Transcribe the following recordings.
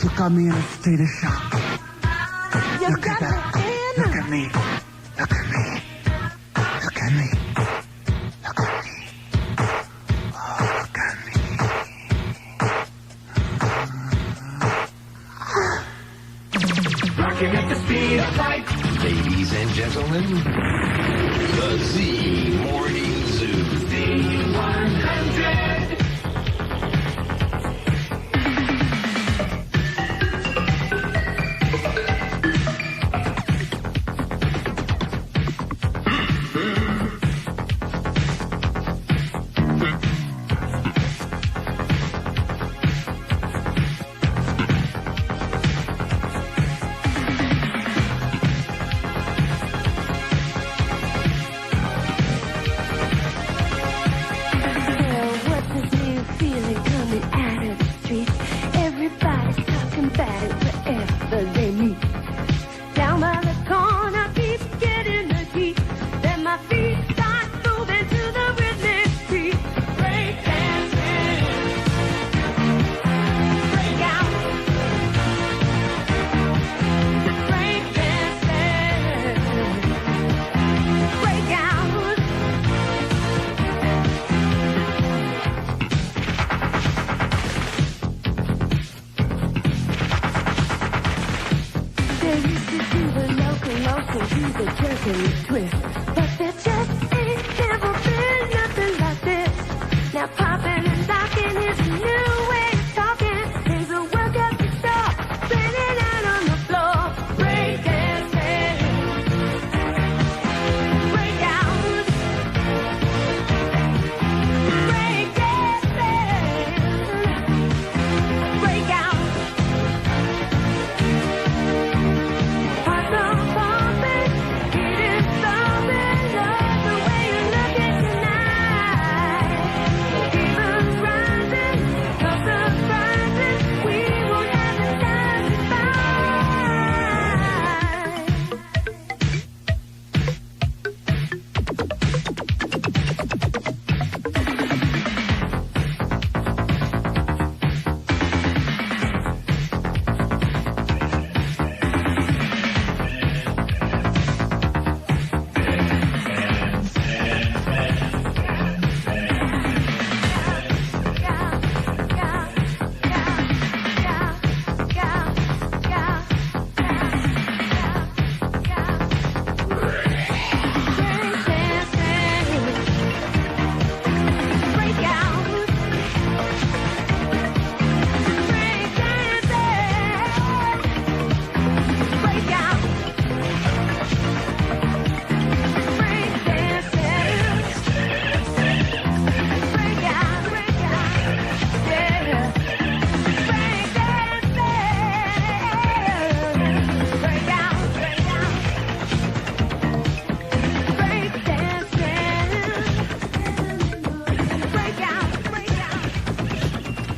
You got me in a state of shock. Look at that. Look at me. Look at me. Look at me. Look at me. Oh, look at me. Rocking at the speed of light. Ladies and gentlemen, the Z Morning Zoo. Z100.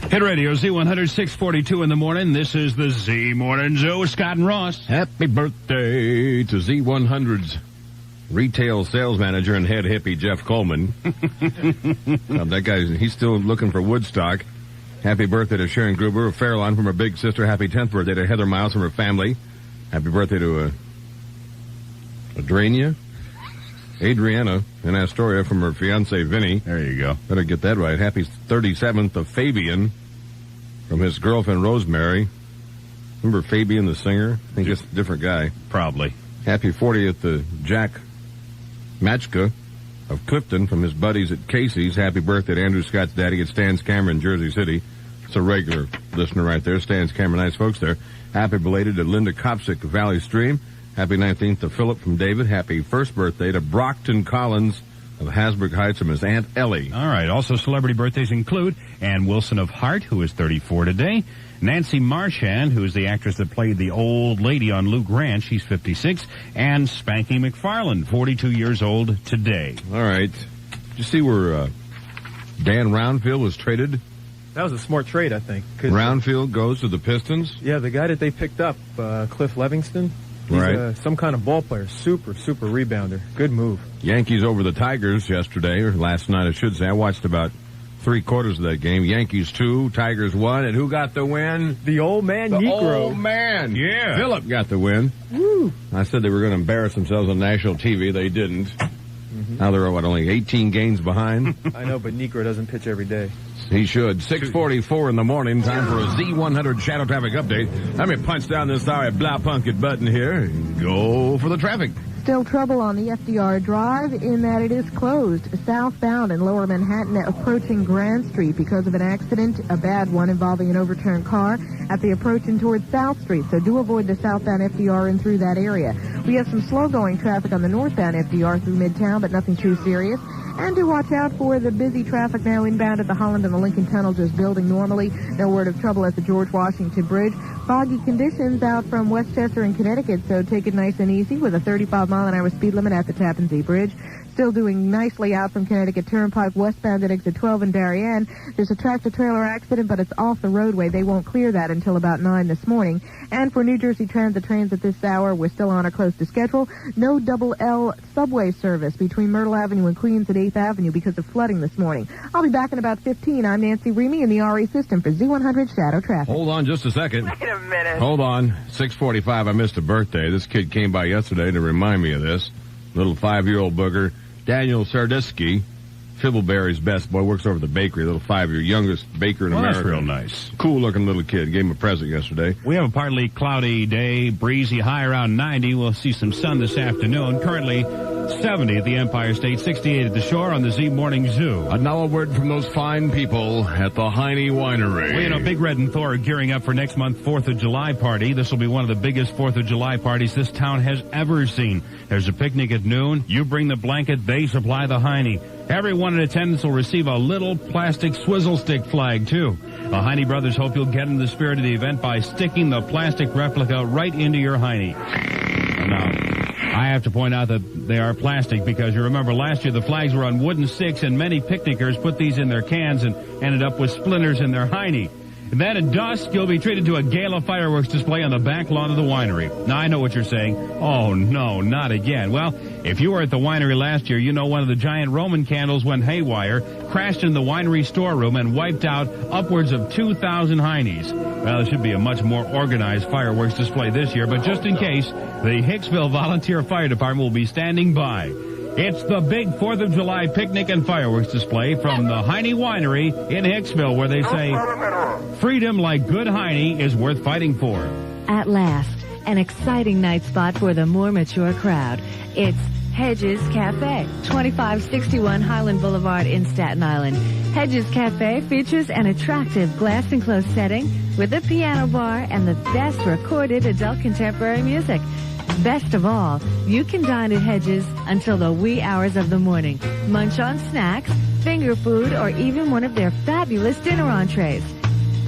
Hit Radio, Z100, 642 in the morning. This is the Z Morning Zoo, Scott and Ross. Happy birthday to Z100's retail sales manager and head hippie, Jeff Coleman. That guy, he's still looking for Woodstock. Happy birthday to Sharon Gruber of Fairlawn from her big sister. Happy 10th birthday to Heather Miles from her family. Happy birthday to Adriana in Astoria from her fiancé, Vinny. There you go. Better get that right. Happy 37th of Fabian from his girlfriend, Rosemary. Remember Fabian, the singer? I think it's a different guy. Probably. Happy 40th to Jack Matchka of Clifton from his buddies at Casey's. Happy birthday to Andrew Scott's daddy at Stan's Camera in Jersey City. It's a regular listener right there. Stan's Camera, nice folks there. Happy belated to Linda Kopsick of Valley Stream. Happy 19th to Philip from David. Happy first birthday to Brockton Collins of Hasbrook Heights from his Aunt Ellie. All right. Also, celebrity birthdays include Ann Wilson of Hart, who is 34 today. Nancy Marchand, who is the actress that played the old lady on Luke Ranch. She's 56. And Spanky McFarland, 42 years old today. All right. Did you see where Dan Roundfield was traded? That was a smart trade, I think. Roundfield goes to the Pistons? Yeah, the guy that they picked up, Cliff Livingston, he's Right. Some kind of ball player. Super rebounder. Good move. Yankees over the Tigers yesterday, or last night I should say. I watched about 3/4 of that game. Yankees 2, Tigers 1, and who got the win? The old man, The Negro. old man. Yeah. Philip got the win. Woo. I said they were going to embarrass themselves on national TV. They didn't. Mm-hmm. Now they're, only 18 games behind? I know, but Negro doesn't pitch every day. He should. 6:44 in the morning. Time for a Z100 shadow traffic update. Let me punch down this sorry blah-punket button here and go for the traffic. Still trouble on the FDR Drive in that it is closed southbound in Lower Manhattan approaching Grand Street because of an accident, a bad one involving an overturned car at the approaching towards South Street. So do avoid the southbound FDR and through that area. We have some slow-going traffic on the northbound FDR through Midtown, but nothing too serious. And to watch out for the busy traffic now inbound at the Holland and the Lincoln Tunnel, just building normally. No word of trouble at the George Washington Bridge. Foggy conditions out from Westchester and Connecticut, so take it nice and easy with a 35-mile-an-hour speed limit at the Tappan Zee Bridge. Still doing nicely out from Connecticut Turnpike westbound at exit 12 in Darien. There's a tractor-trailer accident, but it's off the roadway. They won't clear that until about 9 this morning. And for New Jersey Transit trains at this hour, we're still on or close to schedule. No double L subway service between Myrtle Avenue and Queens at 8th Avenue because of flooding this morning. I'll be back in about 15. I'm Nancy Remy in the RE system for Z100 Shadow Traffic. Hold on just a second. Wait a minute. Hold on. 6:45, I missed a birthday. This kid came by yesterday to remind me of this. Little 5-year-old booger. Daniel Sardisky, Fibbleberry's best boy, works over the bakery, little 5-year youngest baker in America. That's real nice. Cool-looking little kid. Gave him a present yesterday. We have a partly cloudy day, breezy, high around 90. We'll see some sun this afternoon. Currently 70 at the Empire State, 68 at the shore on the Z Morning Zoo. And now a word from those fine people at the Heine Winery. Well, you know, Big Red and Thor are gearing up for next month's 4th of July party. This will be one of the biggest 4th of July parties this town has ever seen. There's a picnic at noon. You bring the blanket, they supply the Heine. Everyone in attendance will receive a little plastic swizzle stick flag, too. The Heine brothers hope you'll get in the spirit of the event by sticking the plastic replica right into your Heine. Now, I have to point out that they are plastic because you remember last year the flags were on wooden sticks and many picnickers put these in their cans and ended up with splinters in their Heine. And then at dusk, you'll be treated to a gala fireworks display on the back lawn of the winery. Now, I know what you're saying. Oh, no, not again. Well, if you were at the winery last year, you know one of the giant Roman candles went haywire, crashed in the winery storeroom, and wiped out upwards of 2,000 Heinies. Well, it should be a much more organized fireworks display this year, but just in case, the Hicksville Volunteer Fire Department will be standing by. It's the big 4th of July picnic and fireworks display from the Heine Winery in Hicksville, where they say, freedom like good Heine is worth fighting for. At last, an exciting night spot for the more mature crowd. It's Hedges Cafe, 2561 Highland Boulevard in Staten Island. Hedges Cafe features an attractive glass-enclosed setting with a piano bar and the best recorded adult contemporary music. Best of all, you can dine at Hedges until the wee hours of the morning. Munch on snacks, finger food, or even one of their fabulous dinner entrees.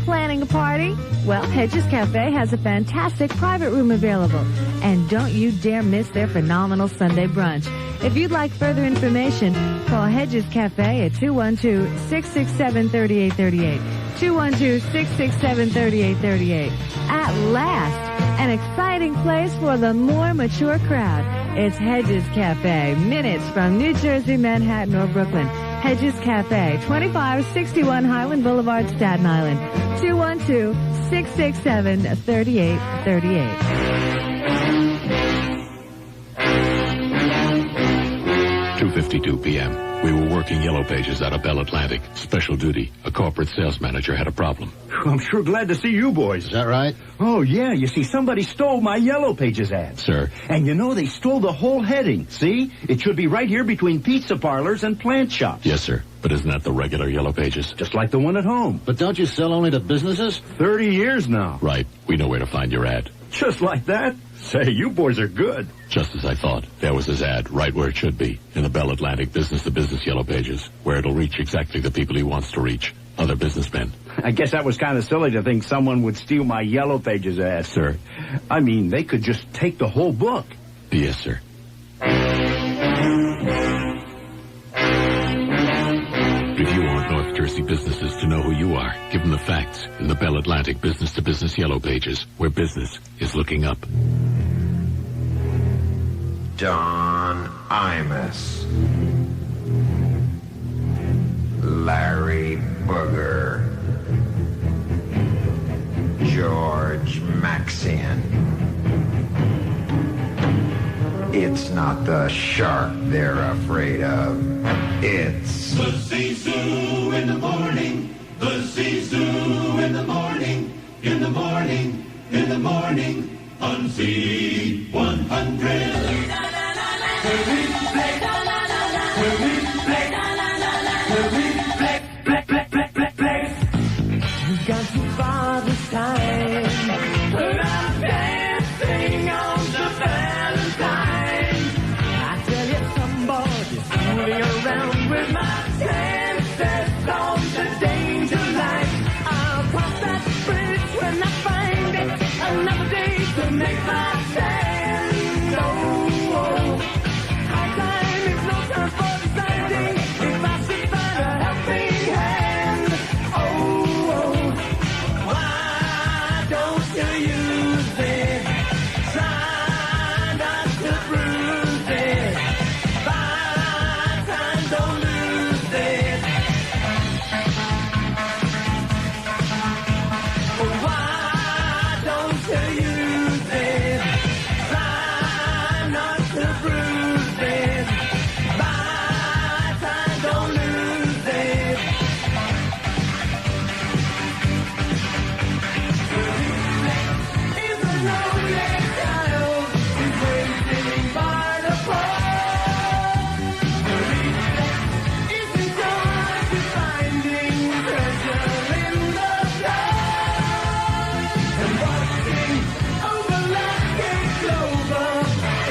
Planning a party? Well, Hedges Cafe has a fantastic private room available. And don't you dare miss their phenomenal Sunday brunch. If you'd like further information, call Hedges Cafe at 212-667-3838. 212-667-3838. At last, an exciting place for the more mature crowd. It's Hedges Cafe, minutes from New Jersey, Manhattan, or Brooklyn. Hedges Cafe, 2561 Highland Boulevard, Staten Island. 212-667-3838. 2:52 p.m. We were working Yellow Pages out of Bell Atlantic. Special duty. A corporate sales manager had a problem. I'm sure glad to see you boys. Is that right? Oh, yeah. You see, somebody stole my Yellow Pages ad. Sir. And you know, they stole the whole heading. See? It should be right here between pizza parlors and plant shops. Yes, sir. But isn't that the regular Yellow Pages? Just like the one at home. But don't you sell only to businesses? 30 years now. Right. We know where to find your ad. Just like that? Say, you boys are good. Just as I thought. There was his ad, right where it should be. In the Bell Atlantic business-to-business Yellow Pages, where it'll reach exactly the people he wants to reach. Other businessmen. I guess that was kind of silly to think someone would steal my Yellow Pages ad. Sir. I mean, they could just take the whole book. Yes, sir. If you want North Jersey businesses to know who you are, give them the facts in the Bell Atlantic business-to-business Yellow Pages, where business is looking up. Don Imus, Larry Booger, George Maxian. It's not the shark they're afraid of. It's The Zizoo in the morning. The Zizoo in the morning. In the morning. In the morning. On Z100. You've gone too far this time. I'm dancing on the Valentine. I tell you, somebody's fooling around with my chances on the danger line. I'll cross that bridge when I find it. Another day to make my stand. Oh, high time is no time for deciding if I should find a helping hand. Why don't you use it? Try not to bruise it. Buy time, don't lose it. Why don't you use it? Try not to bruise it. Buy time, don't lose it. Is a lonely child who's waiting by the pole. Isn't yours to finding treasure in the dark? And watching over like a clover,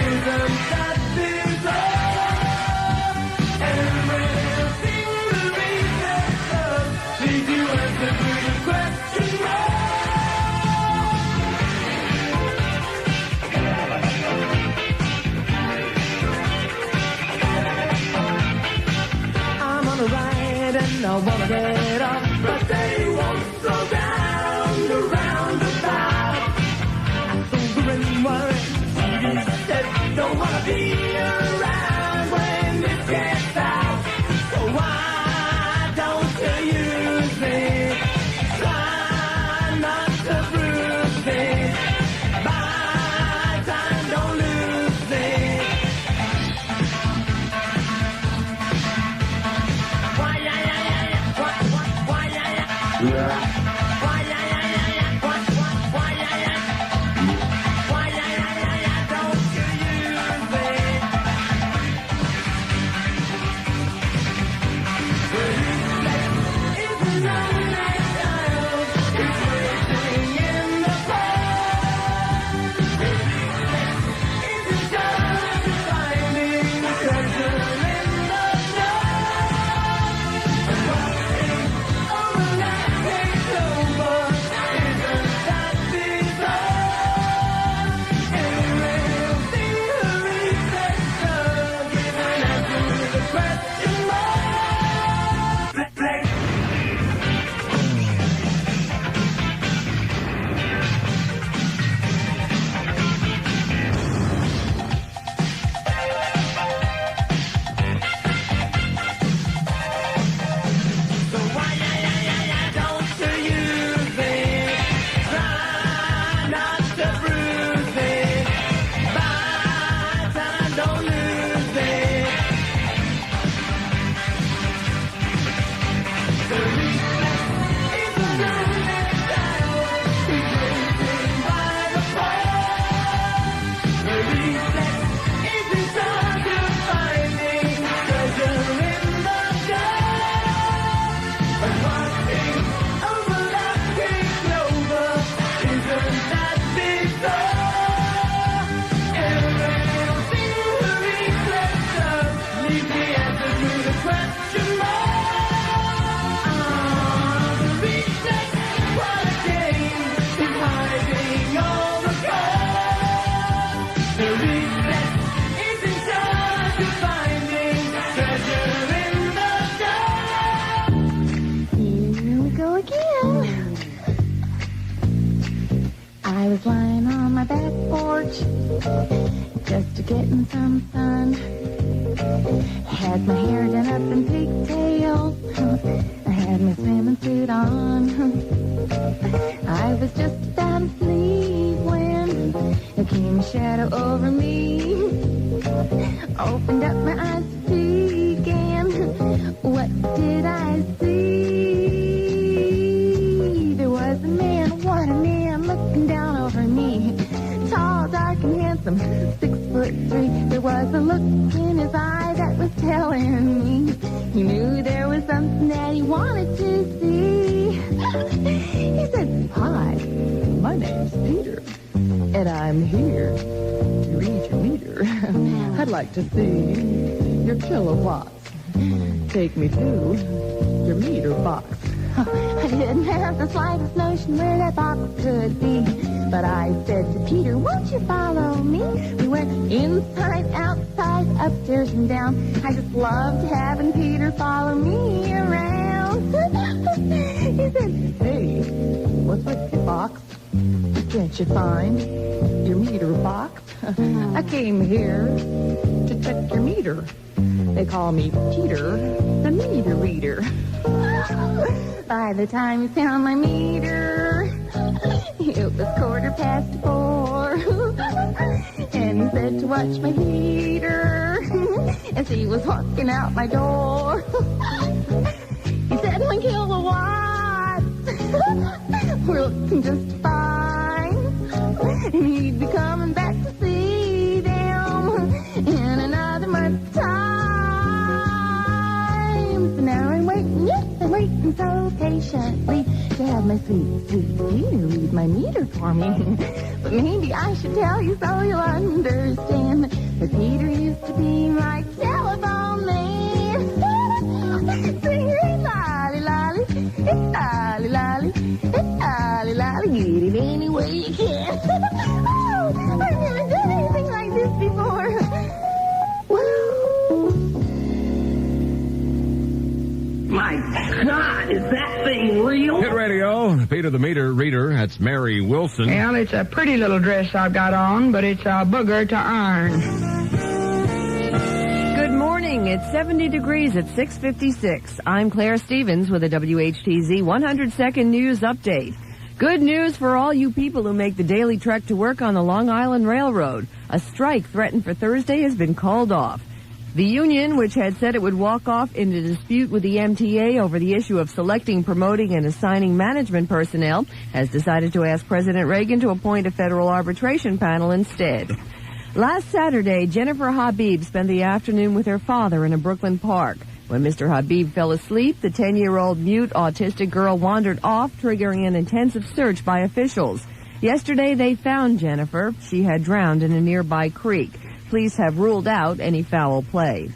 isn't that bizarre? And when everything will be set up, leave you answer to the question mark. I'm on a ride and I wanna get off, but they won't slow down the roundabout. I told her and worry, she said, don't wanna be around when it gets out. So why don't you use it? Try not to bruise it. Buy time, don't lose it. Why, yeah, yeah, yeah, yeah. Why, yeah, yeah. Why, yeah, yeah, yeah, yeah. Why, yeah, yeah. Why, yeah, yeah, yeah, yeah. Don't you use it? was lying on my back porch, just getting some sun. Had my hair done up in pigtails, I had my swimming suit on. I was just about asleep when there came a shadow over me. Opened up my eyes to peek, and what did I see? There was a man, what a man, looking down over me. Tall, dark, and handsome, 6'3". There was a look in his eye that was telling me he knew there was something that he wanted to see. He said, "Hi, my name's Peter, and I'm here to read your meter. I'd like to see your kilowatts. Take me to your meter box." I didn't have the slightest notion where that box could be, but I said to Peter, "Won't you follow me?" We went inside, outside, upstairs and down. I just loved having Peter follow me around. He said, "Hey, what's with your box? Can't you find your meter box?" "I came here to check your meter. They call me Peter, the meter reader." By the time he found my meter, it was 4:15. And he said to watch my heater as he was walking out my door. He said, "My kilowatts were looking just fine, and he'd be coming back to see them in another month's time." So now I'm waiting, yes, I'm waiting so patiently to have my sweet, sweet Peter read my meter for me. But maybe I should tell you so you'll understand that Peter used to be my telephone man. Sing it, lolly, lolly, it's lolly, lolly, it's lolly, lolly, get it any way you can. Oh, I've never done anything like this before. My God, is that thing real? Hit radio, Peter the meter reader. That's Mary Wilson. Well, it's a pretty little dress I've got on, but it's a booger to iron. Good morning. It's 70 degrees at 6:56. I'm Claire Stevens with a WHTZ 100-second news update. Good news for all you people who make the daily trek to work on the Long Island Railroad. A strike threatened for Thursday has been called off. The union, which had said it would walk off in a dispute with the MTA over the issue of selecting, promoting, and assigning management personnel, has decided to ask President Reagan to appoint a federal arbitration panel instead. Last Saturday, Jennifer Habib spent the afternoon with her father in a Brooklyn park. When Mr. Habib fell asleep, the 10-year-old mute autistic girl wandered off, triggering an intensive search by officials. Yesterday, they found Jennifer. She had drowned in a nearby creek. Police have ruled out any foul play.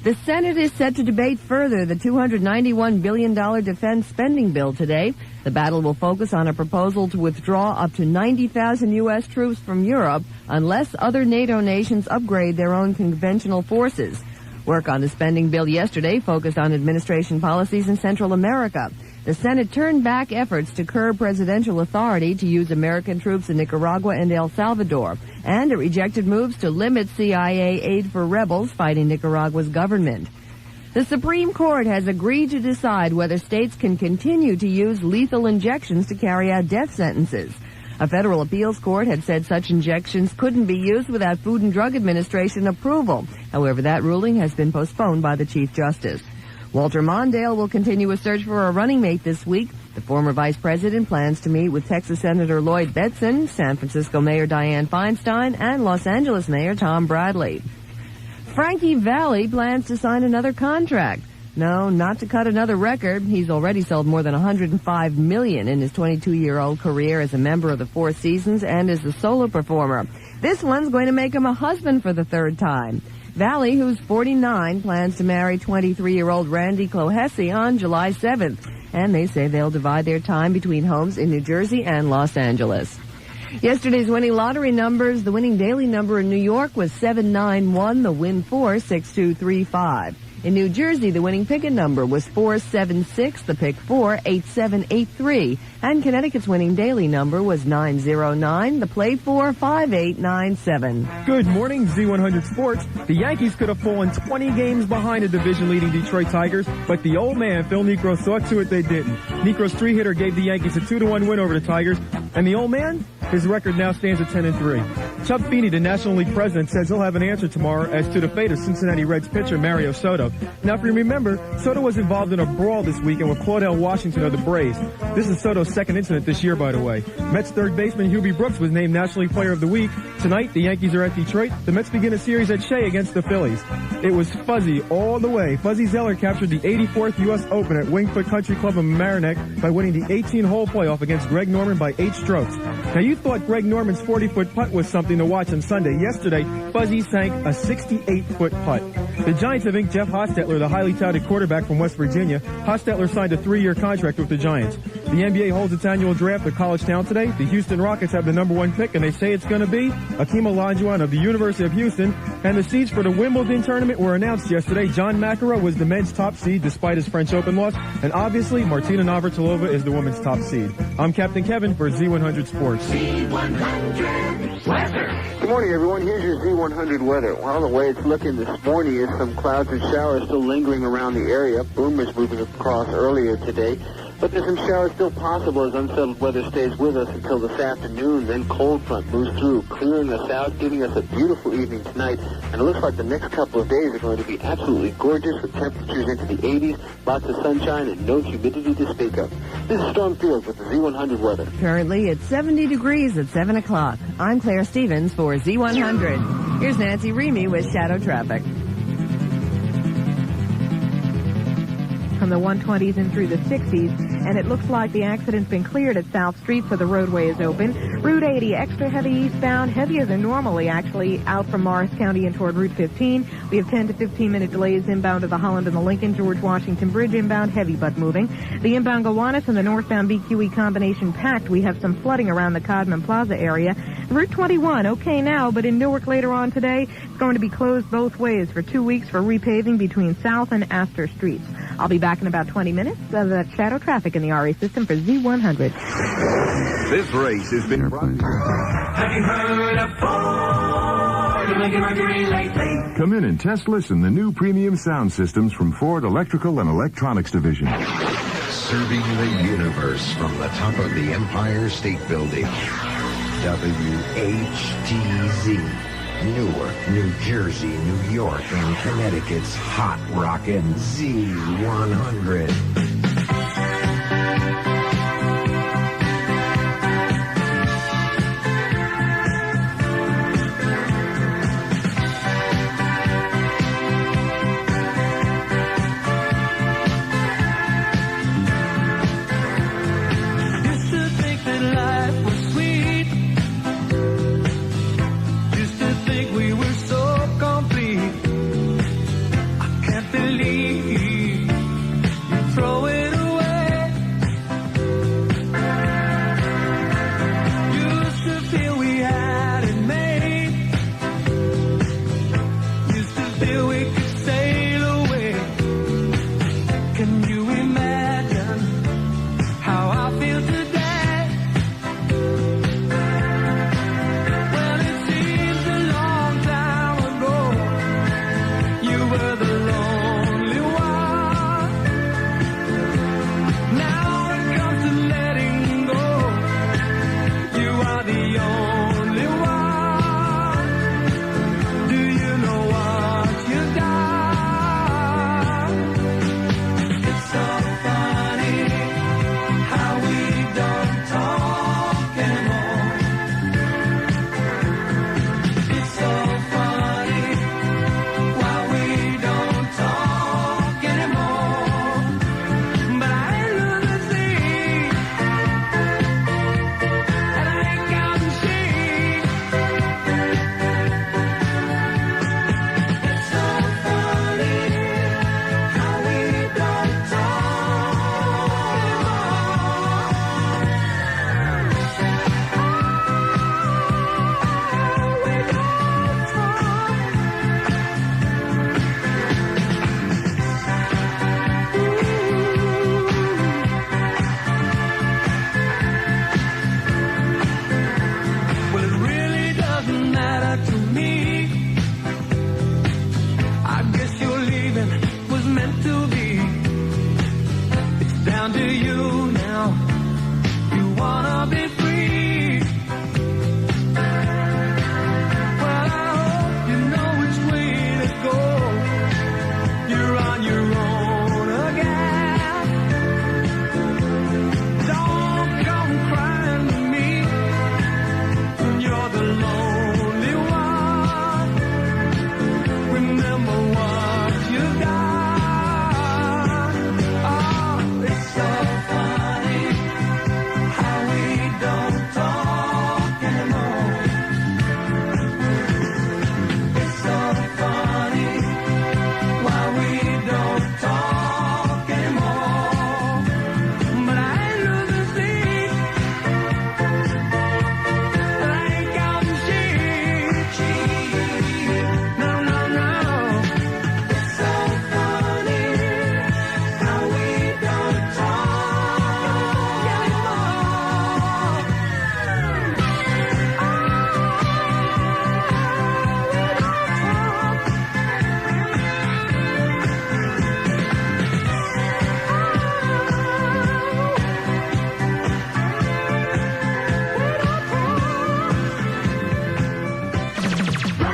The Senate is set to debate further the $291 billion defense spending bill today. The battle will focus on a proposal to withdraw up to 90,000 U.S. troops from Europe unless other NATO nations upgrade their own conventional forces. Work on the spending bill yesterday focused on administration policies in Central America. The Senate turned back efforts to curb presidential authority to use American troops in Nicaragua and El Salvador, and it rejected moves to limit CIA aid for rebels fighting Nicaragua's government. The Supreme Court has agreed to decide whether states can continue to use lethal injections to carry out death sentences. A federal appeals court had said such injections couldn't be used without Food and Drug Administration approval. However, that ruling has been postponed by the Chief Justice. Walter Mondale will continue a search for a running mate this week. The former vice president plans to meet with Texas Senator Lloyd Bentsen, San Francisco Mayor Dianne Feinstein, and Los Angeles Mayor Tom Bradley. Frankie Valli plans to sign another contract. No, not to cut another record. He's already sold more than $105 million in his 22-year-old career as a member of the Four Seasons and as a solo performer. This one's going to make him a husband for the third time. Valli, who's 49, plans to marry 23-year-old Randy Clohessy on July 7th, and they say they'll divide their time between homes in New Jersey and Los Angeles. Yesterday's winning lottery numbers, the winning daily number in New York was 791, the win 4, 6235. In New Jersey, the winning picket number was 476, the pick 4, 8783. And Connecticut's winning daily number was 909, the play 4, 5897. Good morning, Z100 Sports. The Yankees could have fallen 20 games behind the division-leading Detroit Tigers, but the old man, Phil Niekro, saw to it they didn't. Niekro's three-hitter gave the Yankees a 2-1 win over the Tigers, and the old man, his record now stands at 10-3. Chuck Feeney, the National League president, says he'll have an answer tomorrow as to the fate of Cincinnati Reds pitcher Mario Soto. Now, if you remember, Soto was involved in a brawl this weekend with Claudell Washington of the Braves. This is Soto's second incident this year, by the way. Mets third baseman Hubie Brooks was named National League Player of the Week. Tonight, the Yankees are at Detroit. The Mets begin a series at Shea against the Phillies. It was fuzzy all the way. Fuzzy Zeller captured the 84th U.S. Open at Wingfoot Country Club in Mamaroneck by winning the 18-hole playoff against Greg Norman by 8 strokes. Now, you thought Greg Norman's 40-foot putt was something to watch on Sunday. Yesterday, Fuzzy sank a 68-foot putt. The Giants have inked Jeff Hostetler, the highly touted quarterback from West Virginia. Hostetler signed a 3-year contract with the Giants. The NBA holds its annual draft at College Town today. The Houston Rockets have the #1 pick, and they say it's going to be Akeem Olajuwon of the University of Houston. And the seeds for the Wimbledon tournament were announced yesterday. John McEnroe was the men's top seed despite his French Open loss. And obviously, Martina Navratilova is the women's top seed. I'm Captain Kevin for Z100 Sports. Z100 weather. Good morning, everyone. Here's your Z100 weather. Well, the way it's looking this morning is some clouds and showers still lingering around the area. Boomers moving across earlier today. But there's some showers still possible as unsettled weather stays with us until this afternoon. Then cold front moves through, clearing us out, giving us a beautiful evening tonight. And it looks like the next couple of days are going to be absolutely gorgeous with temperatures into the 80s, lots of sunshine, and no humidity to speak of. This is Storm Field with the Z100 weather. Currently, it's 70 degrees at 7 o'clock. I'm Claire Stevens for Z100. Here's Nancy Remy with Shadow Traffic. From the 120s and through the 60s, and it looks like the accident's been cleared at South Street, so the roadway is open. Route 80, extra heavy eastbound, heavier than normally, actually, out from Morris County and toward Route 15. We have 10 to 15-minute delays inbound to the Holland and the Lincoln George Washington Bridge inbound, heavy but moving. The inbound Gowanus and the northbound BQE combination packed. We have some flooding around the Codman Plaza area. Route 21, okay now, but in Newark later on today, it's going to be closed both ways for 2 weeks for repaving between South and Astor Streets. I'll be back in about 20 minutes. That's shadow traffic in the RA system for Z100. This race has been brought. Have you heard of Ford Mercury lately? Come in and test listen the new premium sound systems from Ford Electrical and Electronics Division. Serving the universe from the top of the Empire State Building. WHTZ. Newark, New Jersey, New York, and Connecticut's hot rockin' Z100. Used to think that life was sweet. Used to think we were so complete. I can't believe you throw it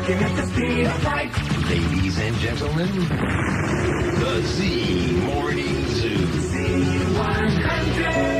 working at the speed of light. Ladies and gentlemen, the Z Morning Zoo. Z100.